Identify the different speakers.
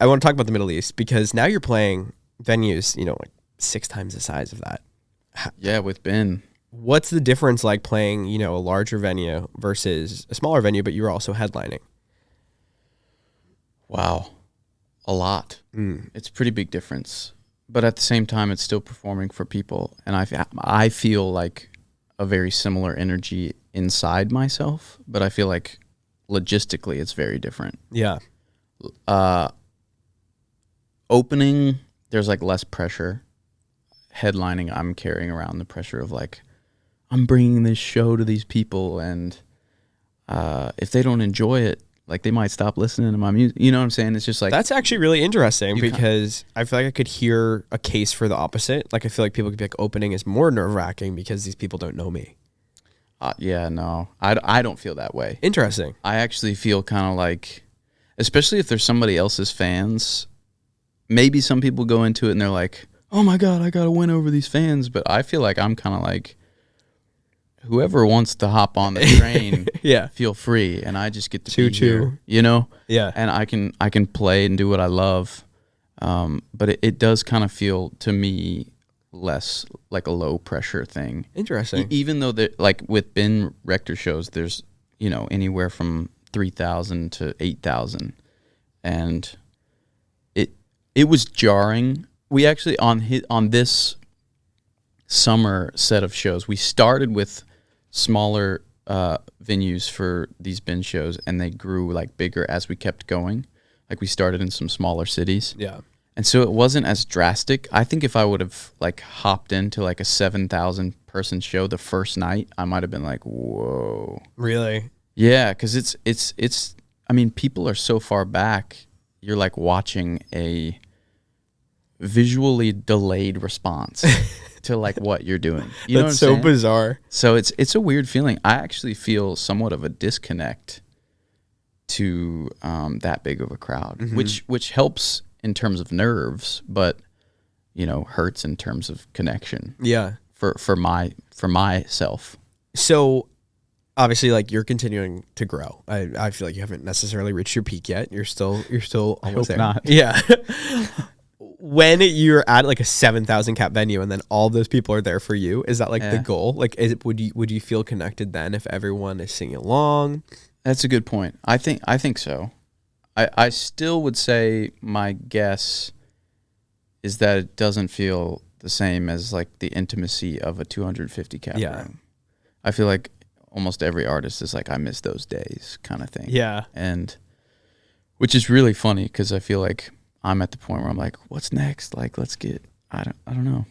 Speaker 1: I want to talk about the Middle East because now you're playing venues, like 6 times the size of that.
Speaker 2: Yeah, with Ben.
Speaker 1: What's the difference like playing, a larger venue versus a smaller venue, but you're also headlining?
Speaker 2: Wow. A lot. It's a pretty big difference. But at the same time, it's still performing for people. And I feel like a very similar energy inside myself, but I feel like logistically it's very different.
Speaker 1: Yeah.
Speaker 2: Opening, there's like less pressure. Headlining, I'm carrying around the pressure of like, I'm bringing this show to these people, and if they don't enjoy it, like they might stop listening to my music. You know what I'm saying? It's just like,
Speaker 1: that's actually really interesting because I feel like I could hear a case for the opposite. Like I feel like people could be like, opening is more nerve-wracking because these people don't know me.
Speaker 2: Yeah, no, I don't feel that way.
Speaker 1: Interesting.
Speaker 2: I actually feel kind of like, especially if there's somebody else's fans, maybe some people go into it and they're like, oh my God, I got to win over these fans. But I feel like I'm kind of like, whoever wants to hop on the train,
Speaker 1: yeah,
Speaker 2: feel free, and I just get to
Speaker 1: choo
Speaker 2: be here,
Speaker 1: Yeah,
Speaker 2: and I can play and do what I love, but it does kind of feel to me less like a low pressure thing.
Speaker 1: Interesting.
Speaker 2: Even though like with Ben Rector shows, there's anywhere from 3,000 to 8,000, and it was jarring. We actually on this summer set of shows, we started with smaller venues for these Ben shows, and they grew like bigger as we kept going. Like we started in some smaller cities.
Speaker 1: Yeah.
Speaker 2: And so it wasn't as drastic. I think if I would have like hopped into like a 7,000 person show the first night, I might have been like, whoa.
Speaker 1: Really?
Speaker 2: Yeah, because it's I mean, people are so far back, you're like watching a visually delayed response to like what you're doing. You know what I'm
Speaker 1: so
Speaker 2: saying?
Speaker 1: Bizarre.
Speaker 2: So it's a weird feeling. I actually feel somewhat of a disconnect to that big of a crowd, which helps in terms of nerves, but hurts in terms of connection.
Speaker 1: Yeah.
Speaker 2: For myself.
Speaker 1: So obviously, like, you're continuing to grow. I feel like you haven't necessarily reached your peak yet. You're still almost there.
Speaker 2: Not.
Speaker 1: Yeah. When you're at like a 7,000 cap venue and then all those people are there for you, is that like the goal? Like, would you feel connected then if everyone is singing along?
Speaker 2: That's a good point. I think so. I still would say my guess is that it doesn't feel the same as like the intimacy of a 250 cap room. I feel like almost every artist is like, I miss those days kind of thing.
Speaker 1: Yeah.
Speaker 2: And which is really funny because I feel like I'm at the point where I'm like, what's next? Like, let's get, I don't know.